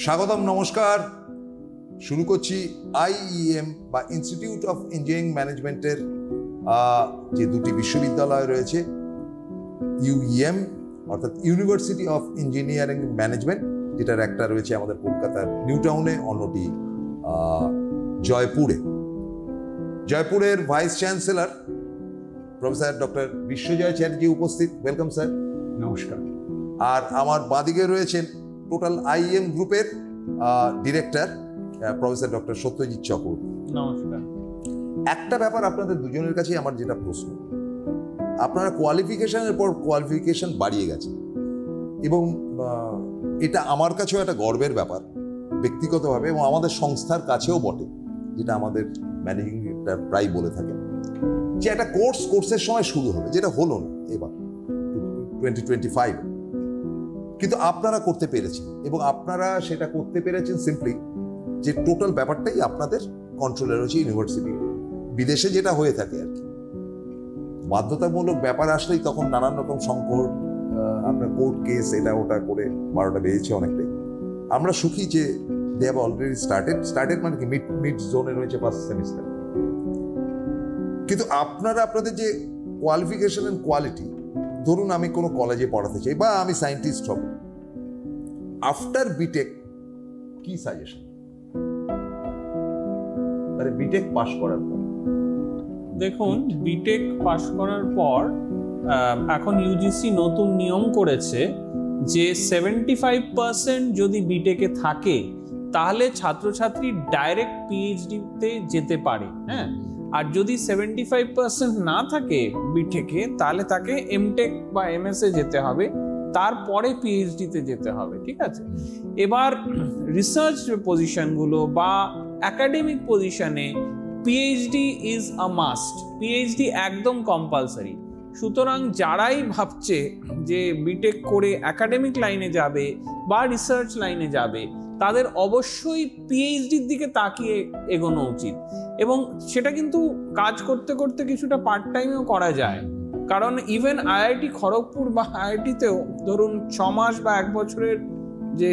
স্বাগতম, নমস্কার। শুরু করছি আইইএম বা ইনস্টিটিউট অফ ইঞ্জিনিয়ারিং ম্যানেজমেন্টের যে দুটি বিশ্ববিদ্যালয় রয়েছে, ইউইএম অর্থাৎ ইউনিভার্সিটি অফ ইঞ্জিনিয়ারিং ম্যানেজমেন্ট, যেটার একটা রয়েছে আমাদের কলকাতার নিউ টাউনে, অন্যটি জয়পুরে। জয়পুরের vice chancellor professor doctor Biswajoy Chatterjee উপস্থিত। Welcome sir. নমস্কার। আর আমার বাঁদিকে রয়েছেন টোটাল আইএম গ্রুপের director professor doctor Satyajit Chakraborty. নমস্কার। একটা ব্যাপার আপনাদের দুজনের কাছে আমার যেটা প্রশ্ন, আপনারা কোয়ালিফিকেশনের পর কোয়ালিফিকেশন বাড়িয়ে গেছেন এবং এটা আমার কাছেও একটা গর্বের ব্যাপার ব্যক্তিগতভাবে এবং আমাদের সংস্থার কাছেও বটে, যেটা আমাদের ম্যানেজিং ডিরেক্টর প্রায় বলে থাকেন যে একটা কোর্সের সময় শুরু হবে, যেটা হলো না এবার 2025, কিন্তু আপনারা করতে পেরেছেন এবং আপনারা সেটা করতে পেরেছেন সিম্পলি যে টোটাল ব্যাপারটাই আপনাদের কন্ট্রোলে রয়েছে ইউনিভার্সিটি। বিদেশে যেটা হয়ে থাকে আর কি, বাধ্যতামূলক ব্যাপার আসলেই তখন নানান রকম সংকট, আপনার কোর্ট কেস, এটা ওটা করে 12টা বেজেছে অনেকটাই। আমরা সুখী যে দে হ্যাভ অলরেডি স্টার্টেড মানে কি মিড জোনে রয়েছে ফার্স্ট সেমিস্টার। কিন্তু আপনারা আপনাদের যে কোয়ালিফিকেশন এন্ড কোয়ালিটি, ধরুন আমি কোনো কলেজে পড়াতে চাই বা আমি সায়েন্টিস্ট হব, আফটার বিটেক কি সাজেশন? আরে বিটেক পাস করার পর, দেখুন, বিটেক পাস করার পর এখন ইউজিসি নতুন নিয়ম করেছে যে 75% যদি বিটেকে থাকে তাহলে ছাত্রছাত্রী ডাইরেক্ট পিএইচডিতে যেতে পারে। হ্যাঁ, আর যদি 75% না থাকে বিটেকে, তাহলে তাকে এমটেক বা এমএসএ যেতে হবে, তারপরে পিএইচডিতে যেতে হবে। ঠিক আছে, এবার রিসার্চ পজিশনগুলো বা একাডেমিক পজিশনে PhD is a must, PhD একদম কম্পালসারি। সুতরাং যারাই ভাবছে যে বিটেক করে একাডেমিক লাইনে যাবে বা রিসার্চ লাইনে যাবে, তাদের অবশ্যই পিএইচডির দিকে তাকিয়ে এগোনো উচিত। এবং সেটা কিন্তু কাজ করতে করতে কিছুটা পার্ট টাইমেও করা যায়, কারণ ইভেন আইআইটি খড়গপুর বা আইআইটিতেও ধরুন 6 মাস বা 1 বছরের যে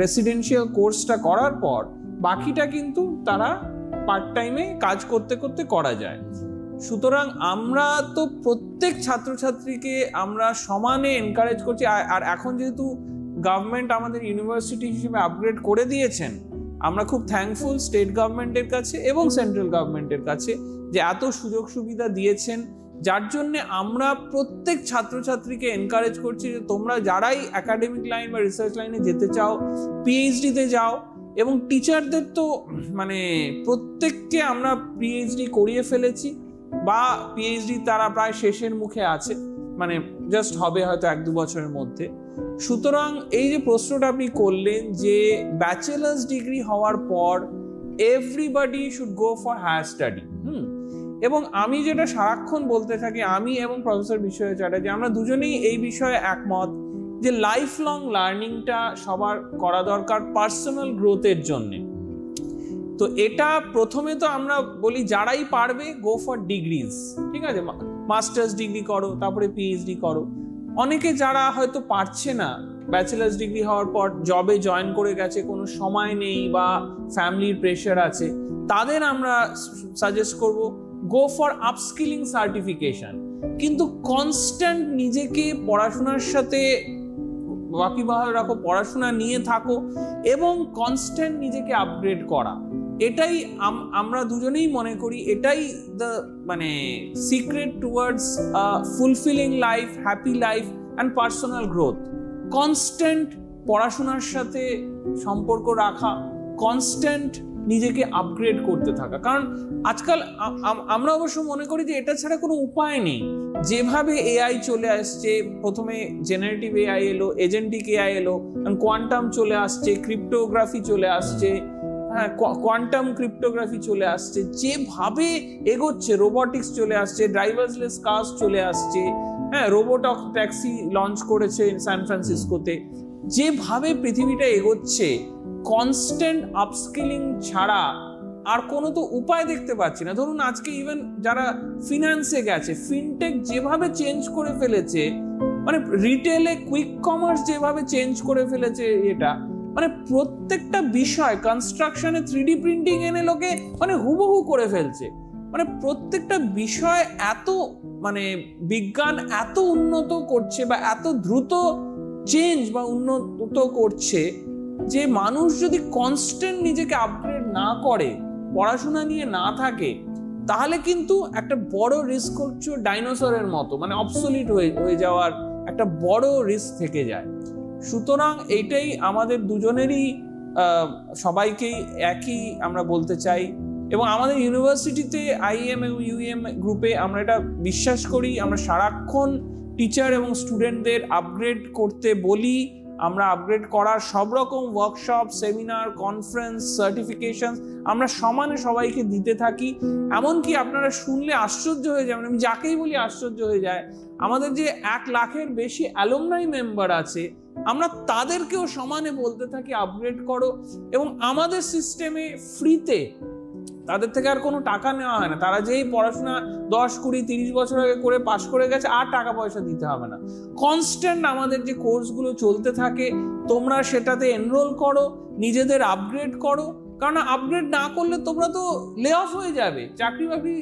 রেসিডেন্সিয়াল কোর্সটা করার পর বাকিটা কিন্তু তারা পার্ট টাইমে কাজ করতে করতে করা যায়। সুতরাং আমরা তো প্রত্যেক ছাত্রছাত্রীকে আমরা সমানে এনকারেজ করছি। আর এখন যেহেতু গভর্নমেন্ট আমাদের ইউনিভার্সিটি হিসেবে আপগ্রেড করে দিয়েছেন, আমরা খুব থ্যাঙ্কফুল স্টেট গভর্নমেন্টের কাছে এবং সেন্ট্রাল গভর্নমেন্টের কাছে যে এত সুযোগ সুবিধা দিয়েছেন, যার জন্য আমরা প্রত্যেক ছাত্রছাত্রীকে এনকারেজ করছি যে তোমরা যারাই একাডেমিক লাইন বা রিসার্চ লাইনে যেতে চাও, পিএইচডিতে যাও। এবং টিচারদের তো মানে প্রত্যেককে আমরা পিএইচডি করিয়ে ফেলেছি বা পিএইচডি তারা প্রায় শেষের মুখে আছে, মানে জাস্ট হবে হয়তো 1-2 বছরের মধ্যে। সুতরাং এই যে প্রশ্নটা আপনি করলেন যে ব্যাচেলার্স ডিগ্রি হওয়ার পর everybody should go for higher study, এবং আমি যেটা সারাক্ষণ বলতে থাকি, আমি এবং প্রফেসর বিশ্বজয় চ্যাটার্জি আমরা দুজনেই এই বিষয়ে একমত যে লাইফ লং লার্নিংটা সবার করা দরকার পার্সোনাল গ্রোথের জন্যে। তো এটা প্রথমে তো আমরা বলি যারাই পারবে গো ফর ডিগ্রিজ, ঠিক আছে, মাস্টার্স ডিগ্রি করো, তারপরে পিএইচডি করো। অনেকে যারা হয়তো পারছে না, ব্যাচেলার্স ডিগ্রি হওয়ার পর জবে জয়েন করে গেছে, কোনো সময় নেই বা ফ্যামিলির প্রেশার আছে, তাদের আমরা সাজেস্ট করব গো ফর আপস্কিলিং সার্টিফিকেশন। কিন্তু কনস্ট্যান্ট নিজেকে পড়াশোনার সাথে ওয়াকিবহাল রাখো, পড়াশোনা নিয়ে থাকো এবং কনস্ট্যান্ট নিজেকে আপগ্রেড করা, এটাই আমরা দুজনেই মনে করি এটাই দ্য মানে secret towards fulfilling life, happy life and personal growth. Constant পড়াশোনার সাথে সম্পর্ক রাখা, কনস্ট্যান্ট নিজেকে আপগ্রেড করতে থাকা। কারণ আজকাল আমরা অবশ্য মনে করি যে এটা ছাড়া কোনো উপায় নেই। যেভাবে এআই চলে আসছে, প্রথমে জেনারেটিভ এআই এলো, এজেন্টিক এআই এলো, কোয়ান্টাম চলে আসছে, ক্রিপ্টোগ্রাফি চলে আসছে, হ্যাঁ, কোয়ান্টাম ক্রিপ্টোগ্রাফি চলে আসছে, যেভাবে এগোচ্ছে, রোবোটিক্স চলে আসছে, ড্রাইভারলেস কার্স চলে আসছে, হ্যাঁ, রোবোট ট্যাক্সি লঞ্চ করেছে সান ফ্রান্সিসকোতে। যেভাবে পৃথিবীটা এগোচ্ছে, কনস্ট্যান্ট আপস্কিলিং ছাড়া আর কোনো তো উপায় দেখতে পাচ্ছি না। ধরুন আজকে ইভেন যারা ফিনান্সে গেছে, ফিনটেক যেভাবে চেঞ্জ করে ফেলেছে, মানে রিটেলে কুইক কমার্স যেভাবে চেঞ্জ করে ফেলেছে, এটা মানে প্রত্যেকটা বিষয়, কনস্ট্রাকশনে 3D প্রিন্টিং এনে লোকে মানে হুবহু করে ফেলছে। মানে প্রত্যেকটা বিষয় এত মানে বিজ্ঞান এত উন্নত করছে বা এত দ্রুত চেঞ্জ বা উন্নত করছে যে মানুষ যদি কনস্ট্যান্ট নিজেকে আপগ্রেড না করে, পড়াশোনা নিয়ে না থাকে, তাহলে কিন্তু একটা বড় রিস্ক হচ্ছে ডাইনোসরের মতো, মানে অবসলিট হয়ে যাওয়ার একটা বড় রিস্ক থেকে যায়। সুতরাং এইটাই আমাদের দুজনেরই সবাইকেই একই আমরা বলতে চাই। এবং আমাদের ইউনিভার্সিটিতে আইএম এবং ইউএম গ্রুপে আমরা এটা বিশ্বাস করি, আমরা সারাক্ষণ টিচার এবং স্টুডেন্টদের আপগ্রেড করতে বলি। আমরা আপগ্রেড করার সব রকম ওয়ার্কশপ, সেমিনার, কনফারেন্স, সার্টিফিকেশন আমরা সমানে সবাইকে দিতে থাকি। এমনকি আপনারা শুনলে আশ্চর্য হয়ে যাবেন, আমি যাকেই বলি আশ্চর্য হয়ে যায়, আমাদের যে 1 লাখের বেশি অ্যালুমনাই মেম্বার আছে, আমরা তাদেরকেও সমানে বলতে থাকি আপগ্রেড করো। এবং আমাদের সিস্টেমে ফ্রিতে, তাদের থেকে আর কোনো টাকা নেওয়া হয় না। তারা যেই পড়াশোনা 10, 20, 30 বছর আগে করে পাশ করে গেছে, আর টাকা পয়সা দিতে হবে না। কনস্ট্যান্ট আমাদের যে কোর্সগুলো চলতে থাকে, তোমরা সেটাতে এনরোল করো, নিজেদের আপগ্রেড করো। কারণ আপগ্রেড না করলে তোমরা তো লে অফ হয়ে যাবে, চাকরি বাকরি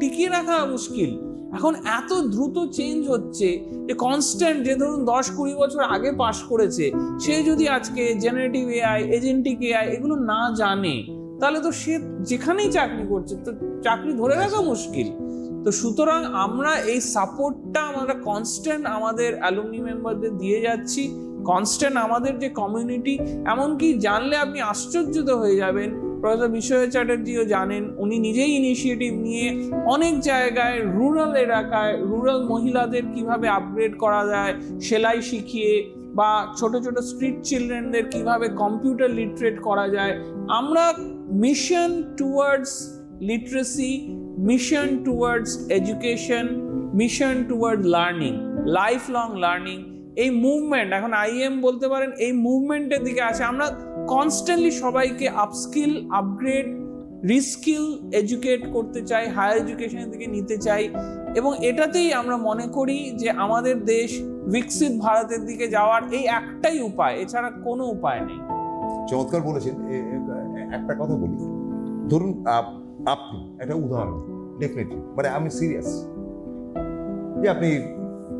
টিকিয়ে রাখা মুশকিল। এখন এত দ্রুত চেঞ্জ হচ্ছে যে কনস্ট্যান্ট, যে ধরুন 10-20 বছর আগে পাশ করেছে, সে যদি আজকে জেনারেটিভ এআই, এজেন্টিক এআই এগুলো না জানে, তাহলে তো সে যেখানেই চাকরি করছে তো চাকরি ধরে রাখা মুশকিল। তো সুতরাং আমরা এই সাপোর্টটা আমরা কনস্ট্যান্ট আমাদের অ্যালুমনি মেম্বারদের দিয়ে যাচ্ছি। কনস্ট্যান্ট আমাদের যে কমিউনিটি, এমনকি জানলে আপনি আশ্চর্যিত হয়ে যাবেন, প্রফেসর বিশ্বজিৎ চ্যাটার্জিও জানেন, উনি নিজেই ইনিশিয়েটিভ নিয়ে অনেক জায়গায় রুরাল এলাকায় রুরাল মহিলাদের কিভাবে আপগ্রেড করা যায় সেলাই শিখিয়ে, বা ছোট ছোট স্ট্রিট চিলড্রেনদের কিভাবে কম্পিউটার লিটারেট করা যায়। আমরা mission towards literacy, mission towards education, mission toward learning, life long learning, এই মুভমেন্ট, এখন আইএম বলতে পারেন এই মুভমেন্টের দিকে আছে। আমরা কনস্ট্যান্টলি সবাইকে আপস্কিল, আপগ্রেড, রিস্কিল, এডুকেট করতে চাই, হায়ার এডুকেশনের দিকে নিতে চাই। এবং এটাতেই আমরা মনে করি যে আমাদের দেশ বিকশিত ভারতের দিকে যাওয়ার এই একটাই উপায়, এছাড়া কোনো উপায় নেই। চমৎকার বলেছেন। একটা কথা বলি, ধরুন আপনি একটা উদাহরণ, ডেফিনেটলি মানে আমি সিরিয়াস, যে আপনি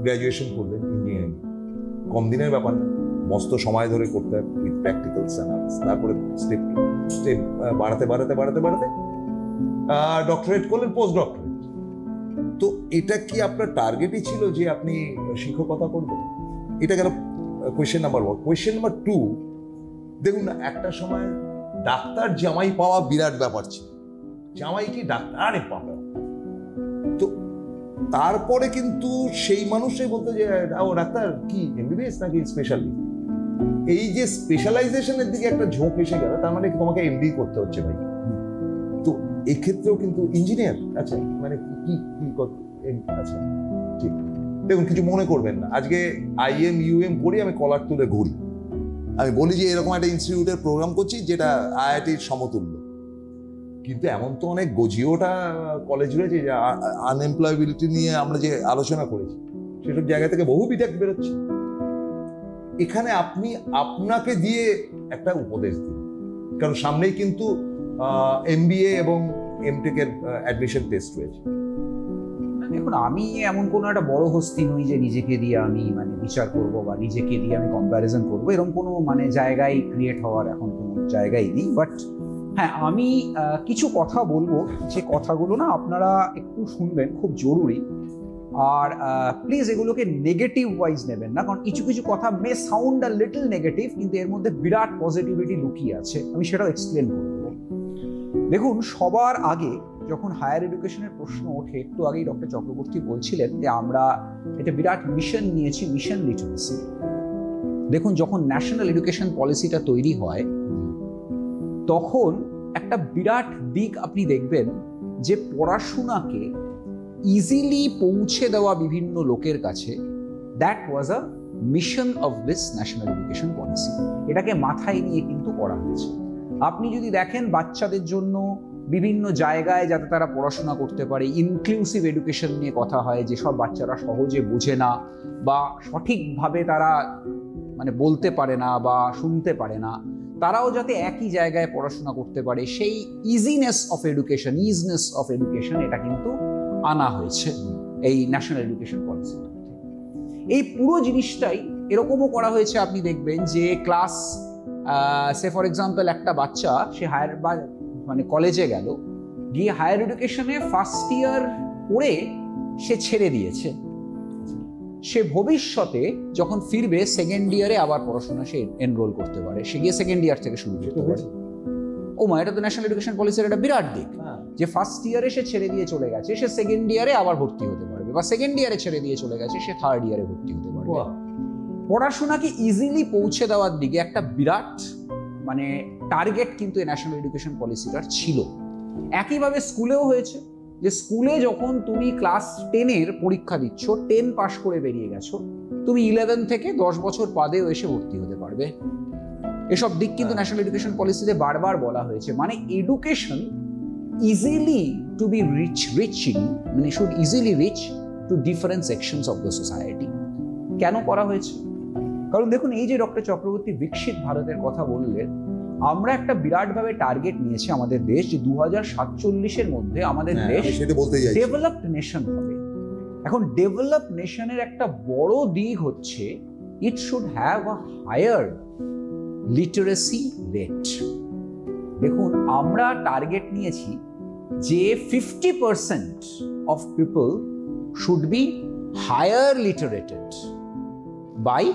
গ্র্যাজুয়েশন করলেন ইঞ্জিনিয়ারিং, কম দিনের ব্যাপার না, মস্ত সময় ধরে করতে হয় উইথ প্র্যাকটিক্যালস অ্যানালিসিস, তারপরে স্টেপ বাড়াতে বাড়াতে বাড়াতে বাড়াতে ডক্টরেট করলেন, পোস্ট ডক্টরেট। তো এটা কি আপনার টার্গেটই ছিল যে আপনি শিক্ষকতা করবেন? এটা গেল কোয়েশ্চেন নাম্বার 1। কোয়েশ্চেন নাম্বার 2, দেখুন না, একটা সময় ডাক্তার জামাই পাওয়া বিরাট ব্যাপার ছিল। জামাই কি ডাক্তার, আরে বাবা। তো তারপরে কিন্তু সেই মানুষই বলতো যে ও ডাক্তার কি এমবিবিএস নাকি স্পেশালি, এই যে স্পেশালাইজেশনের দিকে একটা ঝোঁক এসে গেল, তার মানে তোমাকে এমডি করতে হচ্ছে ভাই। তো এক্ষেত্রেও কিন্তু ইঞ্জিনিয়ার, আচ্ছা মানে কি আচ্ছা ঠিক। দেখুন, কিছু মনে করবেন না, আজকে আইএম ইউএম করি, আমি কলার তুলে ঘুরি, আমি বলি যে এরকম একটা ইনস্টিটিউটের প্রোগ্রাম করছি যেটা আইআইটির সমতুল্য, কিন্তু এমন তো অনেক গজিওটা কলেজ রয়েছে যে আনএমপ্লয়েবিলিটি নিয়ে আমরা যে আলোচনা করেছি, সেসব জায়গা থেকে বহু বিটেক বেরোচ্ছে। এখানে আপনি আপনাকে দিয়ে একটা উপদেশ দিন, কারণ সামনেই কিন্তু এমবিএ এবং এমটেকের অ্যাডমিশন টেস্ট রয়েছে। দেখুন, আমি এমন কোনো একটা বড় হস্তি নই যে নিজেকে দিয়ে আমি মানে বিচার করব বা নিজেকে দিয়ে আমি কম্প্যারিজন করবো, এরকম কোনো মানে জায়গায় ক্রিয়েট হওয়ার এখন কোনো জায়গায় নেই। বাট হ্যাঁ, আমি কিছু কথা বলবো, যে কথাগুলো না আপনারা একটু শুনবেন, খুব জরুরি। আর প্লিজ এগুলোকে নেগেটিভ ওয়াইজ নেবেন না, কারণ কিছু কিছু কথা may sound a little negative, কিন্তু এর মধ্যে বিরাট পজিটিভিটি লুকিয়ে আছে, আমি সেটাও এক্সপ্লেন করে দেবো। দেখুন, সবার আগে যখন হায়ার এডুকেশনের প্রশ্ন ওঠে, একটু আগেই ডক্টর চক্রবর্তী বলছিলেন যে আমরা একটা বিরাট মিশন নিয়েছি, মিশন লিটারেসি। দেখুন, যখন ন্যাশনাল এডুকেশন পলিসিটা তৈরি হয়, তখন একটা বিরাট দিক আপনি দেখবেন যে পড়াশোনাকে ইজিলি পৌঁছে দেওয়া বিভিন্ন লোকের কাছে, that was a mission of this national education policy. এটাকে মাথায় নিয়ে কিন্তু করা হয়েছে। আপনি যদি দেখেন, বাচ্চাদের জন্য বিভিন্ন জায়গায় যাতে তারা পড়াশোনা করতে পারে, ইনক্লুসিভ এডুকেশন নিয়ে কথা হয়, যেসব বাচ্চারা সহজে বোঝে না বা সঠিকভাবে তারা মানে বলতে পারে না বা শুনতে পারে না, তারাও যাতে একই জায়গায় পড়াশোনা করতে পারে, সেই ইজিনেস অফ এডুকেশন এটা কিন্তু আনা হয়েছে এই ন্যাশনাল এডুকেশন পলিসি। এই পুরো জিনিসটাই এরকমও করা হয়েছে, আপনি দেখবেন যে ক্লাস সে ফর এক্সাম্পল একটা বাচ্চা সে মানে কলেজে গেল, গিয়ে হায়ার এডুকেশনে ফার্স্ট ইয়ার পড়ে সে ছেড়ে দিয়েছে, সে ভবিষ্যতে যখন ফিরবে সেকেন্ড ইয়ারে আবার পড়াশোনা সে এনরোল করতে পারে, সে গিয়ে সেকেন্ড ইয়ার থেকে শুরু করতে পারে। ও মা, এটা তো ন্যাশনাল এডুকেশন পলিসির একটা বিরাট দিক, যে ফার্স্ট ইয়ারে সে ছেড়ে দিয়ে চলে গেছে, সে সেকেন্ড ইয়ারে আবার ভর্তি হতে পারবে, বা সেকেন্ড ইয়ারে ছেড়ে দিয়ে চলে গেছে, সে থার্ড ইয়ারে ভর্তি হতে পারবে। পড়াশোনাকে ইজিলি পৌঁছে দেওয়ার দিকে একটা বিরাট মানে টার্গেট কিন্তু এই ন্যাশনাল এডুকেশন পলিসিটার ছিল। একইভাবে স্কুলেও হয়েছে, যে স্কুলে যখন তুমি ক্লাস 10-এর পরীক্ষা দিচ্ছ, 10 পাস করে বেরিয়ে গেছো, তুমি 11 থেকে 10 বছর বাদেও এসে ভর্তি হতে পারবে। এসব দিক কিন্তু ন্যাশনাল এডুকেশন পলিসিতে বারবার বলা হয়েছে, মানে education easily to be reaching, মানে should easily reach to different sections of the society. কেন করা হয়েছে? কারণ দেখুন, এই যে ডক্টর চক্রবর্তী বিকশিত ভারতের কথা বললেন, আমরা একটা বিরাটভাবে টার্গেট নিয়েছি আমাদের দেশ, যে 2047-এর মধ্যে আমাদের দেশ ডেভেলপড নেশন হবে। এখন ডেভেলপড নেশনের একটা বড় দিক হচ্ছে it should have a higher literacy rate. দেখুন, আমরা টার্গেট নিয়েছি যে 50% of people should be higher literated by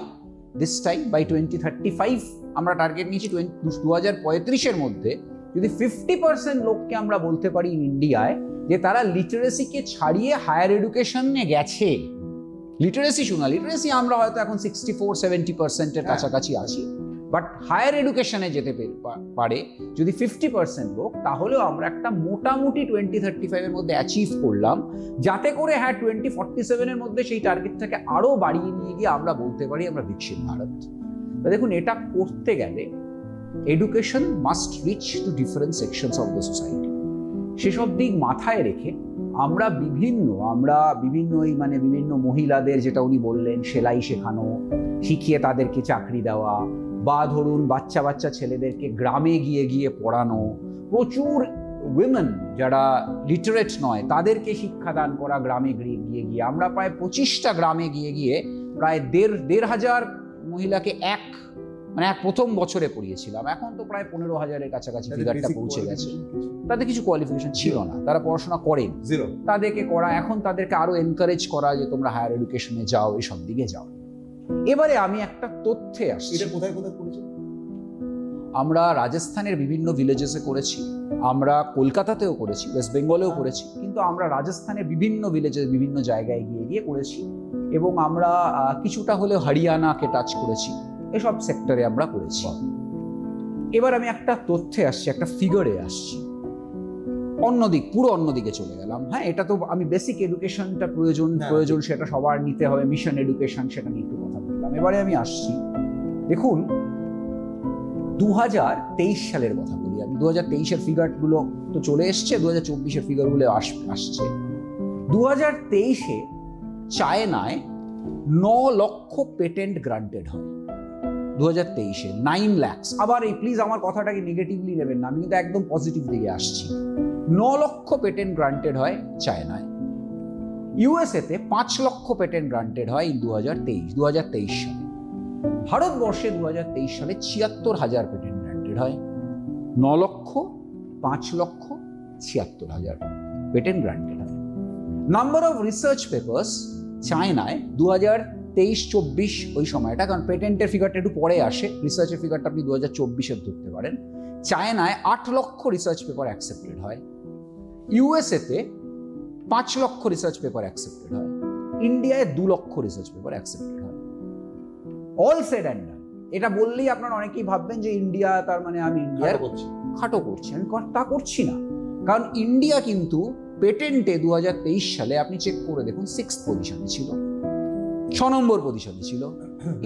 this time, by 2035 আমরা টার্গেট নিয়েছি। 2035-এর মধ্যে যদি 50% লোককে আমরা বলতে পারি ইন্ডিয়ায় যে তারা লিটারেসিকে ছাড়িয়ে হায়ার এডুকেশনে গেছে, লিটারেসি শোনা, লিটারেসি আমরা হয়তো এখন 64-70%-এর কাছাকাছি আছি, বাট হায়ার এডুকেশনে যেতে পারে যদি 50% লোক, তাহলেও আমরা একটা মোটামুটি 2035-এর মধ্যে অ্যাচিভ করলাম, যাতে করে হ্যাঁ 2047-এর মধ্যে সেই টার্গেটটাকে আরো বাড়িয়ে নিয়ে গিয়ে আমরা বলতে পারি আমরা বিকশিত ভারত। দেখুন, এটা করতে গেলে education must rich to different sections of the society. সেসব দিক মাথায় রেখে আমরা বিভিন্ন মানে বিভিন্ন মহিলাদের, যেটা উনি বললেন, সেলাই শেখানো, শিখিয়ে তাদেরকে চাকরি দেওয়া, বা ধরুন বাচ্চা ছেলেদেরকে গ্রামে গিয়ে পড়ানো, প্রচুর উইমেন যারা লিটারেট নয় তাদেরকে শিক্ষাদান করা গ্রামে গিয়ে আমরা প্রায় 25টা গ্রামে গিয়ে প্রায় 1,500 মহিলাকে মানে প্রথম বছরে পড়িয়েছিলাম। এখন তো প্রায় 15,000-এর কাছাকাছি ফিগারটা পৌঁছে গেছে। তাদের কিছু কোয়ালিফিকেশন ছিল না, তারা পড়াশোনা করেন, তাদেরকে করা, এখন তাদেরকে আরো এনকারেজ করা যে তোমরা হায়ার এডুকেশনে যাও, এসব দিকে যাও। এবারে আমি একটা তথ্যে আসছি। কোথায় করেছি? আমরা রাজস্থানের বিভিন্ন ভিলেজেসে করেছি, আমরা কলকাতাতেও করেছি, ওয়েস্ট বেঙ্গলেও করেছি, কিন্তু আমরা রাজস্থানের বিভিন্ন ভিলেজে বিভিন্ন জায়গায় গিয়ে করেছি, এবং আমরা কিছুটা হলেও হরিয়ানাকে টাচ করেছি, এসব সেক্টরে আমরা করেছি। এবার আমি একটা তথ্যে আসছি, একটা ফিগারে আসছি, পুরো অন্যদিকে চলে গেলাম। হ্যাঁ, এটা তো আমি বেসিক এডুকেশনটা প্রয়োজন সেটা সবার নিতে হবে, মিশন এডুকেশন, সেটা নিয়ে একটু কথা বললাম। এবারে আমি আসছি, দেখুন 2023 সালের কথা বলি আমি। 2023-এর ফিগারগুলো তো চলে এসছে, 2024-এর ফিগারগুলো আসছে। 2023-এ চায়নায় 9 লক্ষ পেটেন্ট গ্রান্টেড হয়। 2023-এ 9 লাখ। আবার এই প্লিজ আমার কথাটাকে নেগেটিভলি নেবেন না, আমি কিন্তু একদম পজিটিভ দিকে আসছি। 9 লক্ষ পেটেন্ট গ্রান্টেড হয় চায়নায়। ইউএসএতে 5 লক্ষ পেটেন্ট গ্রান্টেড হয় 2023 সালে। ভারতবর্ষে 2023 সালে 76,000 পেটেন্ট গ্রান্টেড হয়। 9 লক্ষ, 5 লক্ষ, 76,000 পেটেন্ট গ্রান্টেড হয়। নাম্বার অফ রিসার্চ পেপার্স চায়নায় 2023-24 ওই সময়টা, কারণ পেটেন্টের ফিগারটা একটু পরে আসে, রিসার্চের ফিগারটা আপনি 2024-এর ধরতে পারেন। চায়নায় 8 লক্ষ রিসার্চ পেপার অ্যাকসেপ্টেড হয়। ইউএসএতে 5 লক্ষ রিসার্চ পেপার অ্যাকসেপ্টেড হয়। ইন্ডিয়ায় 2 লক্ষ রিসার্চ পেপার অ্যাকসেপ্টেড হয়। অল সেড অ্যান্ড ডান। এটা বললেই আপনারা অনেকেই ভাববেন যে ইন্ডিয়া, তার মানে আমি ইন্ডিয়ার খাটো করছি। আমি তা করছি না, কারণ ইন্ডিয়া কিন্তু পেটেন্টে 2023 সালে আপনি চেক করে দেখুন 6th পজিশনে ছিল, 6 নম্বর পজিশনে ছিল।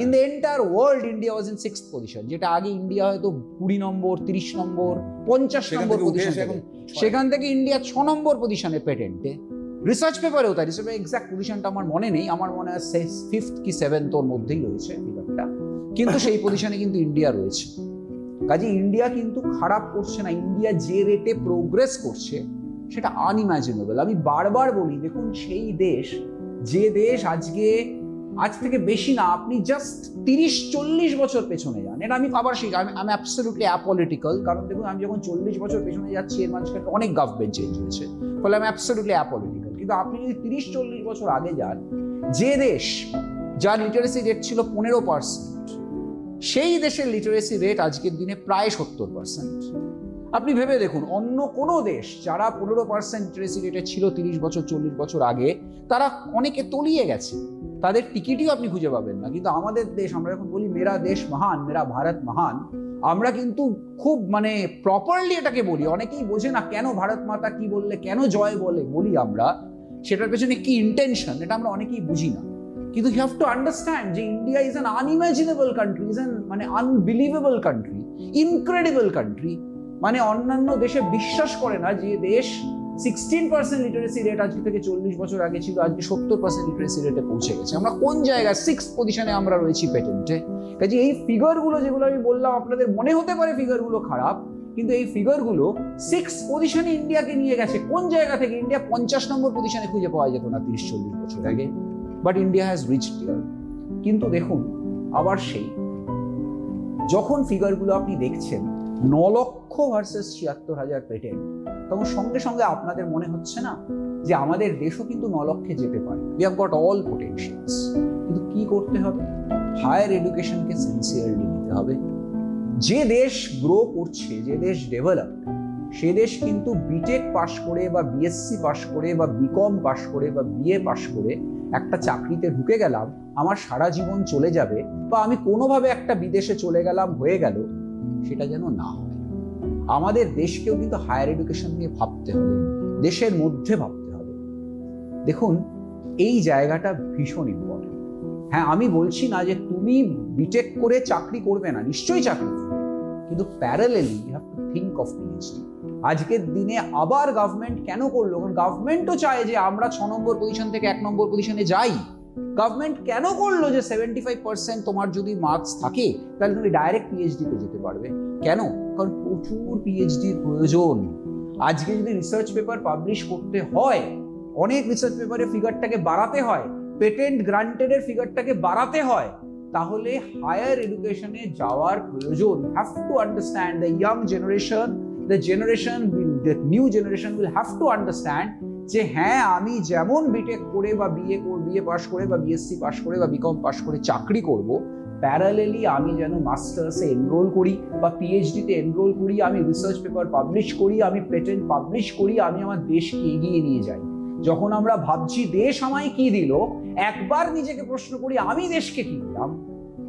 In the entire world India was in 6th position, যেটা আগে ইন্ডিয়া হয়তো 20 নম্বর, 30 নম্বর, 50 নম্বর পজিশন, সেখান থেকে ইন্ডিয়া 6 নম্বর পজিশনে পেটেন্টে। রিসার্চ পেপারেও তাই, রিসার্চ এক্সাক্ট পজিশনটা আমার মনে নেই, আমার মনে হয় 5th কি 7th ওর মধ্যেই রয়েছে ফিগারটা, কিন্তু সেই পজিশনে কিন্তু ইন্ডিয়া রয়েছে। কাজে ইন্ডিয়া কিন্তু খারাপ করছে না, ইন্ডিয়া যে রেটে প্রোগ্রেস করছে সেটা আনইমাজিনেবল। আমি বারবার বলি, দেখুন সেই দেশ, যে দেশ আজকে আজ থেকে বেশি না, আপনি জাস্ট 30-40 বছর পেছনে যান, এটা আমি আবার সেই আমি অ্যাবসলিউটলি অ্যাপলিটিক্যাল, কারণ দেখুন আমি যখন 40 বছর পেছনে যাচ্ছি এর মাঝখানে অনেক গভর্নমেন্ট চেঞ্জ হয়েছে, ফলে আমি অ্যাবসলিউটলি অ্যাপলিটিক্যাল। কিন্তু আপনি যদি 30-40 বছর আগে যান, যে দেশ যার লিটারেসি রেট ছিল 15%, সেই দেশের লিটারেসি রেট আজকের দিনে প্রায় 70%। আপনি ভেবে দেখুন, অন্য কোনো দেশ যারা 15% লিটারেসি রেটে ছিল 30 বছর 40 বছর আগে, তারা অনেকে তলিয়ে গেছে, তাদের টিকিটই আপনি খুঁজে পাবেন না। কিন্তু আমাদের দেশ, আমরা এখন বলি মেরা দেশ মহান, মেরা ভারত মহান, আমরা কিন্তু খুব মানে প্রপারলি এটাকে বলি। অনেকেই বোঝে না কেন ভারত মাতা কি বললে, কেন জয় বলি আমরা, সেটার পেছনে কি ইন্টেনশন, এটা আমরা অনেকেই বুঝি না। কিন্তু ইউ হ্যাভ টু আন্ডারস্ট্যান্ড যে India is an unimaginable country, is an মানে আনবিলিভেবল কান্ট্রি, ইনক্রেডিবল কান্ট্রি। মানে অন্যান্য দেশে বিশ্বাস করে না যে দেশ 16% লিটারেসি রেট আজকে থেকে 40 বছর আগে ছিল, আজকে 70% লিটারেসি রেটে পৌঁছে গেছে। আমরা কোন জায়গায় 6th পজিশনে আমরা রয়েছি পেটেন্টে। কাজে এই ফিগারগুলো যেগুলো আমি বললাম, আপনাদের মনে হতে পারে ফিগারগুলো খারাপ, কিন্তু এই ফিগারগুলো 6th পজিশনে ইন্ডিয়াকে নিয়ে গেছে। কোন জায়গা থেকে? ইন্ডিয়া 50 নম্বর পজিশনে খুঁজে পাওয়া যেত না 30-40 বছর আগে, but India has reached here. কিন্তু দেখুন আবার সেই যখন ফিগারগুলো আপনি দেখছেন 9 লক্ষ ভার্সেস 76,000 পেটেন্ট, তখন সঙ্গে সঙ্গে আপনাদের মনে হচ্ছে না যে আমাদের দেশও কিন্তু 9 লক্ষে যেতে পারে, উই হ্যাভ গট অল পোটেনশিয়ালস। কিন্তু কি করতে হবে? হায়ার এডুকেশনকে সিনসিয়ারলি নিতে হবে। যে দেশ গ্রো করছে, যে দেশ ডেভেলপ, সে দেশ কিন্তু বিটেক পাশ করে বা বিএসসি পাশ করে বা বিকম পাশ করে বা বিএ পাশ করে একটা চাকরিতে ঢুকে গেলাম, আমার সারা জীবন চলে যাবে, বা আমি কোনোভাবে একটা বিদেশে চলে গেলাম হয়ে গেল, সেটা যেন না হয়। আমাদের দেশকেও কিন্তু হায়ার এডুকেশন নিয়ে ভাবতে হবে, দেশের মধ্যে ভাবতে হবে। দেখুন এই জায়গাটা ভীষণ ইম্পর্টেন্ট। হ্যাঁ, আমি বলছি না যে তুমি বিটেক করে চাকরি করবে না, নিশ্চয়ই চাকরি করবে, কিন্তু parallelly you have to think of PhD. আজকের দিনে আবার গভর্নমেন্ট কেন করলো? কারণ গভর্নমেন্টও চায় যে আমরা 6 নম্বর পজিশন থেকে 1 নম্বর পজিশনে যাই। গভর্নমেন্ট কেন করলো যে 75% তোমার যদি মার্কস থাকে তাহলে তুমি ডাইরেক্ট পিএইচডিতে যেতে পারবে? কেন? কারণ প্রচুর পিএইচডির প্রয়োজন। আজকে যদি রিসার্চ পেপার পাবলিশ করতে হয়, অনেক রিসার্চ পেপারে ফিগারটাকে বাড়াতে হয়, পেটেন্ট গ্রান্টেডের ফিগারটাকে বাড়াতে হয়, তাহলে হায়ার এডুকেশনে যাওয়ার প্রয়োজন। Have to understand the young generation, the new generation will have to understand যে হ্যাঁ, আমি যেমন বিটেক করে বা বিএ পাস করে বা বিএসসি পাস করে বা বিকম পাস করে চাকরি করব, প্যারালেলি আমি যেন মাস্টার্সে এনরোল করি বা পিএইচডিতে এনরোল করি, আমি রিসার্চ পেপার পাবলিশ করি, আমি পেটেন্ট পাবলিশ করি, আমি আমার দেশকে এগিয়ে নিয়ে যাই। যখন আমরা ভাবছি দেশ আমায় কি দিল, একবার নিজেকে প্রশ্ন করি আমি দেশকে কি দিলাম,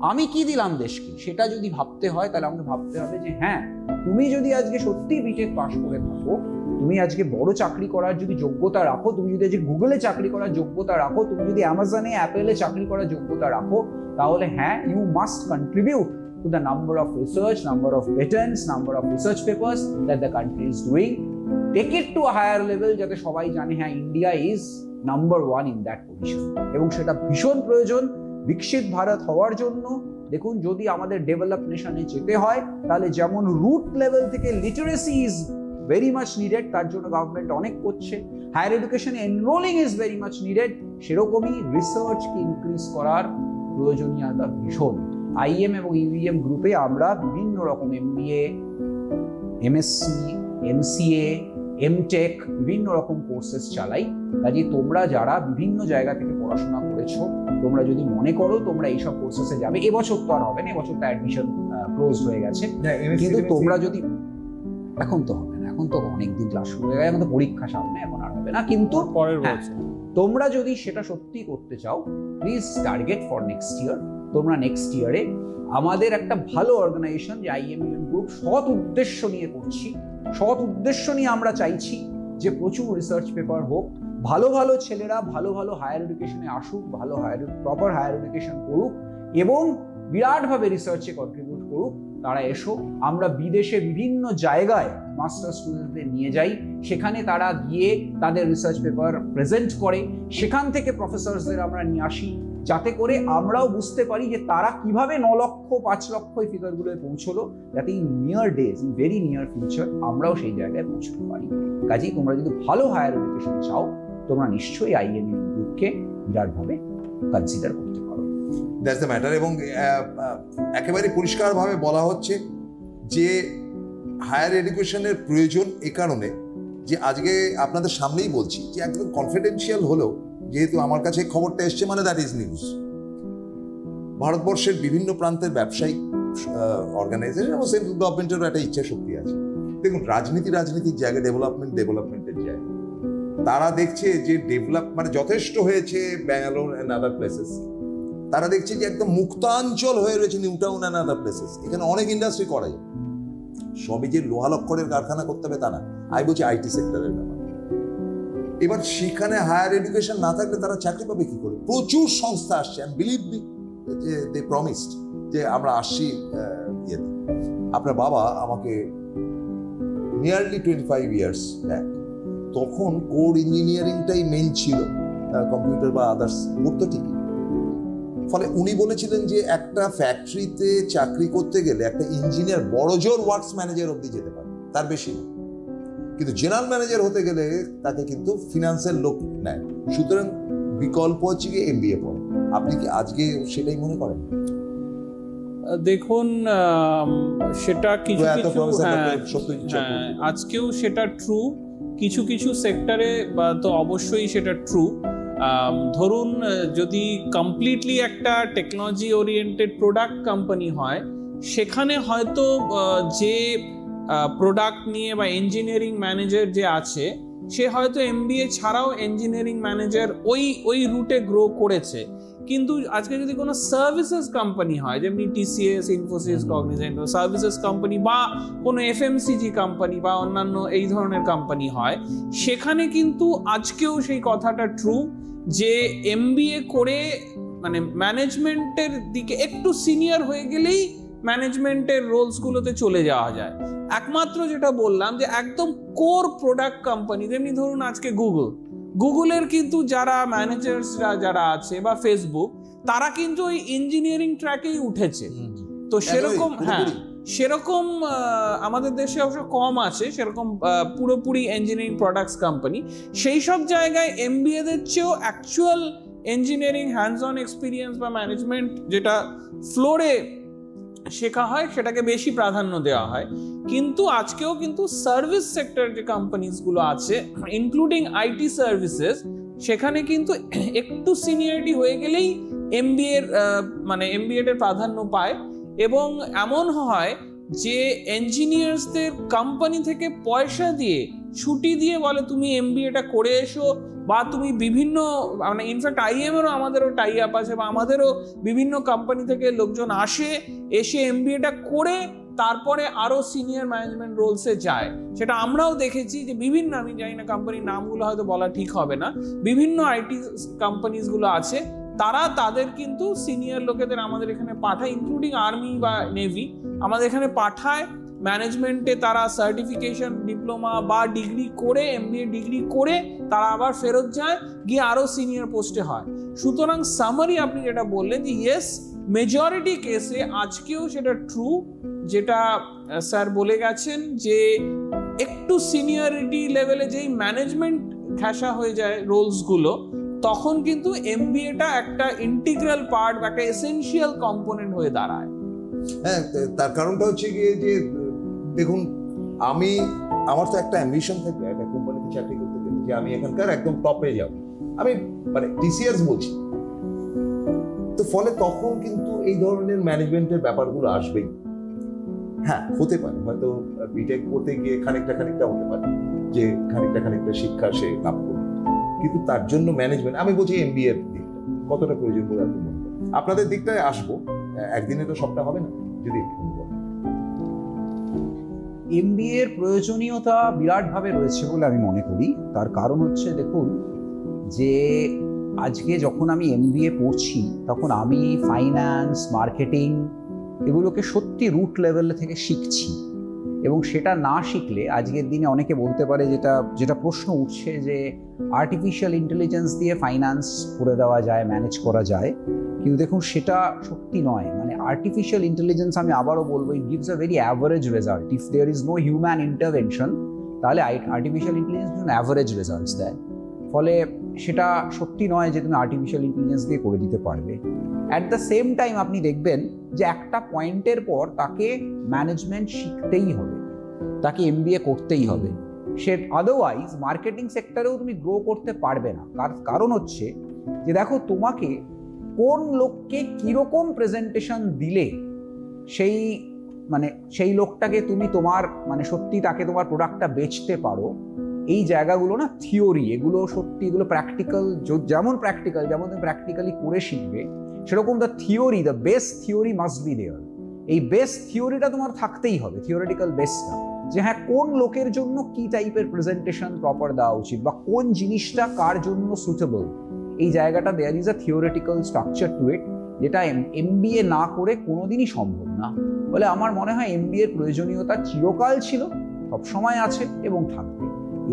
আমি কি দিলাম দেশকে। সেটা যদি ভাবতে হয় তাহলে আমাকে ভাবতে হবে যে হ্যাঁ, তুমি যদি আজকে সত্যি বিটেক পাস করে থাকো, তুমি আজকে বড় চাকরি করার যদি যোগ্যতা রাখো, তুমি যদি আজকে গুগলে চাকরি করার যোগ্যতা রাখো, তুমি যদি অ্যামাজনে অ্যাপেলে চাকরি করার যোগ্যতা রাখো, তাহলে হ্যাঁ, you must contribute to the number of research, number of patents, number of research papers that the country is doing. Take it to a higher level, যাতে সবাই জানে হ্যাঁ, India is number 1 in that position. এবং সেটা ভীষণ প্রয়োজন বিকশিত ভারত হওয়ার জন্য। দেখুন, যদি আমাদের ডেভেলপ নেশনে যেতে হয়, তাহলে যেমন রুট লেভেল থেকে literacy is very much needed, তার জন্য গভর্নমেন্ট অনেক করছে, হায়ার এডুকেশনে enrolling is very much needed, সেরকমই রিসার্চকে ইনক্রিজ করার প্রয়োজনীয়তা ভীষণ। আইএম এবং ইউইএম গ্রুপে আমরা বিভিন্ন রকম এমবিএ, এমএসসি, এমসিএ, এমটেক বিভিন্ন রকম কোর্সেস চালাই। কাজে তোমরা যারা বিভিন্ন জায়গা থেকে পড়াশোনা করেছো, তোমরা যদি মনে করো তোমরা এইসব কোর্সেসে যাবে, এবছর তো আর হবে না, এবছর তো অ্যাডমিশন ক্লোজ হয়ে গেছে, কিন্তু তোমরা যদি, এখন তো হবে না, এখন তো অনেকদিন ক্লাস শুরু হয়ে গেছে, এখন তো পরীক্ষা সামনে, এখন আর হবে না, কিন্তু পরের বছর তোমরা যদি সেটা সত্যি করতে চাও, please target for next year. তোমরা নেক্সট ইয়ারে আমাদের একটা ভালো অর্গানাইজেশন যে আইএমইউএম গ্রুপ সৎ উদ্দেশ্য নিয়ে করছি, সৎ উদ্দেশ্য নিয়ে আমরা চাইছি যে প্রচুর রিসার্চ পেপার হোক, ভালো ভালো ছেলেরা ভালো ভালো হায়ার এডুকেশনে আসুক, ভালো প্রপার হায়ার এডুকেশন করুক এবং বিরাটভাবে রিসার্চে কন্ট্রিবিউট করুক। তারা এসো, আমরা বিদেশে বিভিন্ন জায়গায় মাস্টার স্টুডেন্টদের নিয়ে যাই, সেখানে তারা গিয়ে তাদের রিসার্চ পেপার প্রেজেন্ট করে, সেখান থেকে প্রফেসরসদের আমরা নিয়ে আসি, যাতে করে আমরাও বুঝতে পারি যে তারা কিভাবে 9 লক্ষ 5 লক্ষ এই ফিগারগুলোয় পৌঁছলো, যাতে in near days, in very near future আমরাও সেই জায়গায় পৌঁছতে পারি। কাজেই তোমরা যদি ভালো হায়ার এডুকেশন চাও, তোমরা নিশ্চয়ই IIM গ্রুপকে বিরাটভাবে কনসিডার করতে পারো। That's the matter. এবং একেবারে পরিষ্কারভাবে বলা হচ্ছে যে হায়ার এডুকেশনের প্রয়োজন এ কারণে যে আজকে আপনাদের সামনেই বলছি যে একদম কনফিডেন্সিয়াল হলেও, যেহেতু আমার কাছে খবরটা এসছে মানে দ্যাট ইজ নিউজ, ভারতবর্ষের বিভিন্ন প্রান্তের ব্যবসায়িক অর্গানাইজেশন এবং সেন্ট্রাল গভর্নমেন্টেরও একটা ইচ্ছা শক্তি আছে। দেখুন, রাজনীতির জায়গায় ডেভেলপমেন্টের জায়গায় তারা দেখছে যে মানে যথেষ্ট হয়েছে ব্যাঙ্গালোর অ্যান্ড আদার প্লেসেস, তারা দেখছে যে একদম মুক্তাঞ্চল হয়ে রয়েছে new town and other places, এখানে অনেক ইন্ডাস্ট্রি করা যায়। সবই যে লোহা লক্করের কারখানা করতে হবে তা না, আমি বলছি IT সেক্টরের ব্যাপার। এবার সেখানে হায়ার এডুকেশন না থাকলে তারা চাকরি পাবে কি করে? প্রচুর সংস্থা আসছে, অ্যান্ড বিলিভ মি যে দে প্রমিসড যে আমরা আসছি ইয়েতে। আপনার বাবা আমাকে নিয়ারলি 25 ইয়ার্স ব্যাক, তখন কোর ইঞ্জিনিয়ারিংটাই মেন ছিল, কম্পিউটার বা আদার্স করতো ঠিকই। ফলে উনি বলেছিলেন যে একটা ফ্যাক্টরিতে চাকরি করতে গেলে একটা ইঞ্জিনিয়ার বড়জোর ওয়ার্কস ম্যানেজার অবধি যেতে পারে, তার বেশি না। কিন্তু জেনারেল ম্যানেজার হতে গেলে তাকে কিন্তু ফিনান্সের লোক নেয়। সুতরাং বিকল্প হচ্ছে কি MBA পড়ে। আপনি কি আজকে সেটাই মনে করেন? দেখুন, সেটা কিছু আজকেও সেটা ট্রু, কিছু কিছু সেক্টরে তো অবশ্যই সেটা ট্রু। ধরুন, যদি কমপ্লিটলি একটা টেকনোলজি ওরিয়েন্টেড প্রোডাক্ট কোম্পানি হয়, সেখানে হয়তো যে প্রোডাক্ট নিয়ে বা ইঞ্জিনিয়ারিং ম্যানেজার যে আছে, সে হয়তো MBA ছাড়াও ইঞ্জিনিয়ারিং ম্যানেজার ওই রুটে গ্রো করেছে। কিন্তু আজকে যদি কোনো সার্ভিসেস কোম্পানি হয়, যেমনি TCS, Infosys, Cognizant, services company বা কোনো FMCG কোম্পানি বা অন্যান্য এই ধরনের কোম্পানি হয়, সেখানে কিন্তু আজকেও সেই কথাটা ট্রু যে MBA করে মানে ম্যানেজমেন্টের দিকে একটু সিনিয়র হয়ে গেলেই ম্যানেজমেন্টের রোলসগুলোতে চলে যাওয়া যায়। একমাত্র যেটা বললাম যে একদম কোর প্রোডাক্ট কোম্পানি, যেমনি ধরুন আজকে গুগলের কিন্তু যারা ম্যানেজার্সরা যারা আছে বা ফেসবুক, তারা কিন্তু ওই ইঞ্জিনিয়ারিং ট্র্যাকেই উঠেছে। তো সেরকম সেরকম আমাদের দেশে অবশ্য কম আছে সেরকম পুরোপুরি ইঞ্জিনিয়ারিং প্রোডাক্টস কোম্পানি। সেই সব জায়গায় MBA দের চেয়েও actual engineering hands on experience বা ম্যানেজমেন্ট যেটা ফ্লোরে শেখা হয়, সেটাকে বেশি প্রাধান্য দেওয়া হয়। কিন্তু আজকেও কিন্তু সার্ভিস সেক্টর যে কোম্পানিজগুলো আছে, ইনক্লুডিং IT সার্ভিসেস, সেখানে কিন্তু একটু সিনিয়রিটি হয়ে গেলেই MBA এর প্রাধান্য পায়। এবং এমন হয় যে ইঞ্জিনিয়ার্সদের কোম্পানি থেকে পয়সা দিয়ে ছুটি দিয়ে বলে তুমি MBA-টা করে এসো, বা তুমি বিভিন্ন মানে ইনফ্যাক্ট IIM-এরও আমাদেরও টাই আপ আছে, বা আমাদেরও বিভিন্ন কোম্পানি থেকে লোকজন এসে MBA-টা করে তারপরে আরো সিনিয়র ম্যানেজমেন্ট রোলসে যায়। সেটা আমরাও দেখেছি যে বিভিন্ন, আমি জানি না কোম্পানির নামগুলো হয়তো বলা ঠিক হবে না, বিভিন্ন IT কোম্পানিজগুলো আছে, তারা তাদের কিন্তু সিনিয়র লোকেদের আমাদের এখানে পাঠায়, ইনক্লুডিং আর্মি বা নেভি, আমাদের এখানে পাঠায় ম্যানেজমেন্টে। তারা সার্টিফিকেশন, ডিপ্লোমা বা ডিগ্রি করে, MBA ডিগ্রি করে তারা আবার ফেরত যায়, গিয়ে আরো সিনিয়র পোস্টে হয়। সুতরাং সামারি আপনি যেটা বললেন যে ইয়েস, মেজরিটি কেসে আজকেও সেটা ট্রু, যেটা স্যার বলে গেছেন যে একটু সিনিয়রিটি লেভেলে যেই ম্যানেজমেন্ট ঘেঁষা হয়ে যায় রোলসগুলো, তখন কিন্তু MBA-টা একটা ইন্টিগ্রাল পার্ট বা একটা এসেনশিয়াল কম্পোনেন্ট হয়ে দাঁড়ায়। হ্যাঁ, তার কারণটা হচ্ছে গিয়ে যে দেখুন, আমার তো একটা অ্যাম্বিশন থাকে একটা কোম্পানিতে চাকরি করতে গেলে যে আমি এখানকার একদম টপে যাব, আমি মানে TCS বলছি। তো ফলে তখন কিন্তু এই ধরনের ম্যানেজমেন্টের ব্যাপারগুলো আসবেই। হ্যাঁ, হতে পারে হয়তো বিটেক করতে গিয়ে খানিকটা হতে পারে যে খানিকটা শিক্ষা সে লাভ করবে, কিন্তু তার জন্য ম্যানেজমেন্ট, আমি বলছি MBA এর দিকটা কতটা প্রয়োজন বলে আপনি মনে করেন? আপনাদের দিকটায় আসবো, একদিনে তো সবটা হবে না। যদি MBA এর প্রয়োজনীয়তা বিরাটভাবে রয়েছে বলে আমি মনে করি। তার কারণ হচ্ছে, দেখুন, যে আজকে যখন আমি MBA পড়ছি তখন আমি ফাইন্যান্স, মার্কেটিং এগুলোকে সত্যি রুট লেভেল থেকে শিখছি, এবং সেটা না শিখলে আজকের দিনে অনেকে বলতে পারে, যেটা প্রশ্ন উঠছে যে আর্টিফিশিয়াল ইন্টেলিজেন্স দিয়ে ফাইন্যান্স করে দেওয়া যায়, ম্যানেজ করা যায়, কিন্তু দেখুন সেটা সত্যি নয়। মানে আর্টিফিশিয়াল ইন্টেলিজেন্স, আমি আবারও বলবো, it gives a very average result. If there is no human intervention, তাহলে আর্টিফিশিয়াল ইন্টেলিজেন্স অ্যাভারেজ রেজাল্টস দেয়। ফলে সেটা সত্যি নয় যে তুমি আর্টিফিশিয়াল ইন্টেলিজেন্স দিয়ে করে দিতে পারবে। অ্যাট দ্য সেম টাইম আপনি দেখবেন যে একটা পয়েন্টের পর তাকে ম্যানেজমেন্ট শিখতেই হবে, তাকে MBA করতেই হবে। সে আদারওয়াইজ মার্কেটিং সেক্টরেও তুমি গ্রো করতে পারবে না। কারণ হচ্ছে যে দেখো, তোমাকে কোন লোককে কিরকম প্রেজেন্টেশন দিলে সেই লোকটাকে তুমি তোমার সত্যি তাকে তোমার প্রোডাক্টটা বেচতে পারো, এই জায়গাগুলো না থিওরি, এগুলো সত্যি, এগুলো প্র্যাকটিক্যাল। যেমন তুমি প্র্যাকটিক্যালি করে শিখবে, সেরকম the base theory must be there. এই বেস থিওরিটা তোমার থাকতেই হবে, থিওরিটিক্যাল বেসটা, যে হ্যাঁ কোন লোকের জন্য কি টাইপের প্রেজেন্টেশন প্রপার দেওয়া উচিত, বা কোন জিনিসটা কার জন্য সুটেবল। এই জায়গাটা there is a theoretical structure to it, যেটা MBA না করে কোনোদিনই সম্ভব না। বলে আমার মনে হয় MBA-র প্রয়োজনীয়তা চিরকাল ছিল, সবসময় আছে এবং থাকবে।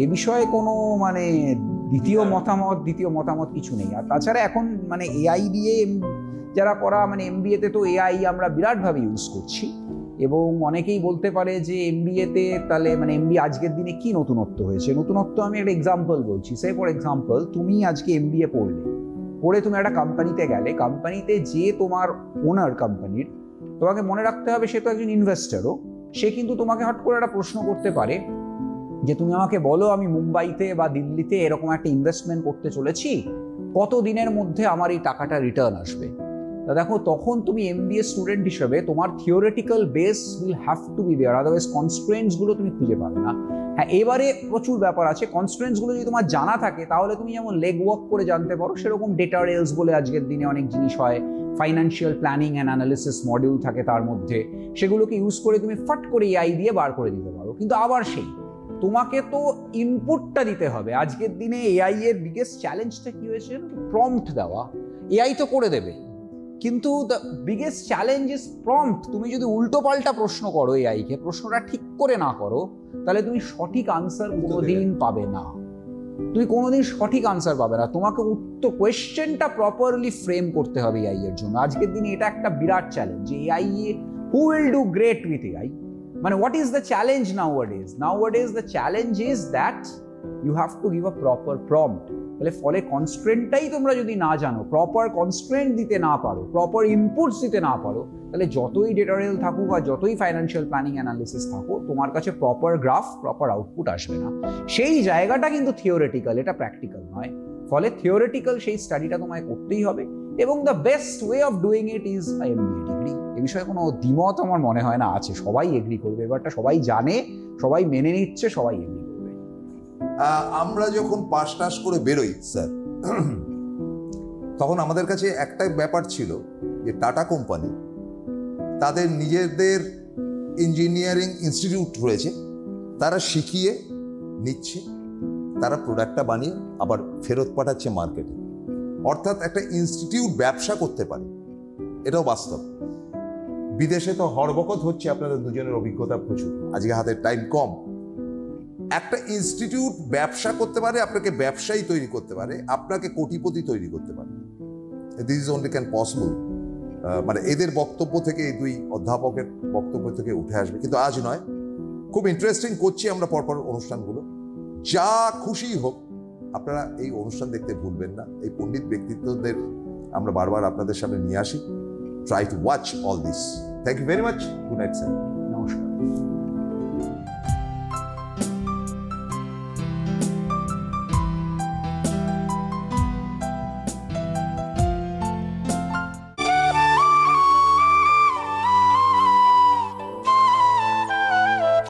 এ বিষয়ে কোনো দ্বিতীয় মতামত কিছু নেই। আর তাছাড়া এখন AI দিয়ে যারা করা, MBA-তে তো AI আমরা বিরাটভাবে ইউজ করছি, এবং অনেকেই বলতে পারে যে MBA-তে তাহলে MBA আজকের দিনে কি নতুনত্ব হয়েছে। নতুনত্ব আমি একটা এক্সাম্পল বলছি। সে ফর এক্সাম্পল, তুমি আজকে MBA পড়ে তুমি একটা কোম্পানিতে গেলে, কোম্পানিতে যে তোমার ওনার কোম্পানির, তোমাকে মনে রাখতে হবে সে তো একজন ইনভেস্টারও। সে কিন্তু তোমাকে হট করে একটা প্রশ্ন করতে পারে যে তুমি আমাকে বলো, আমি মুম্বাইতে বা দিল্লিতে এরকম একটা ইনভেস্টমেন্ট করতে চলেছি, কত দিনের মধ্যে আমার এই টাকাটা রিটার্ন আসবে। তা দেখো, তখন তুমি MBA স্টুডেন্ট হিসেবে তোমার theoretical base will have to be there, otherwise কনস্ট্রেন্টসগুলো তুমি খুঁজে পাবে না। হ্যাঁ, এবারে প্রচুর ব্যাপার আছে। কনস্ট্রেন্টসগুলো যদি তোমার জানা থাকে, তাহলে তুমি যেমন লেগ ওয়ার্ক করে জানতে পারো, সেরকম ডেটা রেলস বলে আজকের দিনে অনেক জিনিস হয়, financial planning and analysis module থাকে তার মধ্যে, সেগুলোকে ইউজ করে তুমি ফাট করে AI দিয়ে বার করে দিতে পারো। কিন্তু আবার তোমাকে তো ইনপুটটা দিতে হবে। আজকের দিনে AI এর বিগেস্ট চ্যালেঞ্জটা কি হয়েছে? প্রম্পট দেওয়া। AI তো করে দেবে, কিন্তু the biggest challenge is prompt. তুমি যদি উল্টো পাল্টা প্রশ্ন করো AI-কে, প্রশ্নটা ঠিক করে না করো, তাহলে তুমি সঠিক আনসার কোনোদিন পাবে না। তোমাকে উত্তর কোয়েশ্চেনটা প্রপারলি ফ্রেম করতে হবে AI এর জন্য। আজকের দিনে এটা একটা বিরাট challenge. AI, who will do great with AI? what is the challenge nowadays? The challenge is that you have to give a proper prompt. ফলে কনস্ট্রেন্টটাই তোমরা যদি না জানো, প্রপার কনস্ট্রেন্ট দিতে না পারো, প্রপার ইনপুটস দিতে না পারো, তাহলে যতই ডেটা রেল থাকুক বা যতই ফাইন্যান্সিয়াল প্ল্যানিং অ্যানালিসিস থাকুক, তোমার কাছে প্রপার গ্রাফ, প্রপার আউটপুট আসবে না। সেই জায়গাটা কিন্তু থিওরিটিক্যাল, এটা প্র্যাকটিক্যাল নয়। ফলে থিওরিটিক্যাল সেই স্টাডিটা তোমায় করতেই হবে, এবং the best way of doing it is MBA degree. এ বিষয়ে কোনো দ্বিমত আমার মনে হয় না আছে, সবাই এগ্রি করবে। এবারটা সবাই জানে, সবাই মেনে নিচ্ছে, সবাই এগ্রি করবে। আমরা যখন পাস করে বেরোই স্যার, তখন আমাদের কাছে একটা ব্যাপার ছিল যে টাটা কোম্পানি তাদের নিজেদের ইঞ্জিনিয়ারিং ইনস্টিটিউট রয়েছে, তারা শিখিয়ে নিচ্ছে, তারা প্রোডাক্টটা বানিয়ে আবার ফেরত পাঠাচ্ছে মার্কেটে। অর্থাৎ একটা ইনস্টিটিউট ব্যবসা করতে পারে, এটাও বাস্তব। বিদেশে তো হরবকত হচ্ছে, আপনাদের দুজনের অভিজ্ঞতা প্রচুর, আজকে হাতের টাইম কম। একটা ইনস্টিটিউট ব্যবসা করতে পারে, আপনাকে ব্যবসায়ী তৈরি করতে পারে, আপনাকে কোটিপতি তৈরি করতে পারে। This is only can possible. এদের বক্তব্য থেকে, এই দুই অধ্যাপকের বক্তব্য থেকে উঠে আসবে, কিন্তু আজ নয়। খুব ইন্টারেস্টিং করছি আমরা পরপর অনুষ্ঠানগুলো। যা খুশি হোক, আপনারা এই অনুষ্ঠান দেখতে ভুলবেন না। এই পণ্ডিত ব্যক্তিত্বদের আমরা বারবার আপনাদের সামনে নিয়ে আসি। Try to watch all this. Thank you very much. Good night sir. নমস্কার।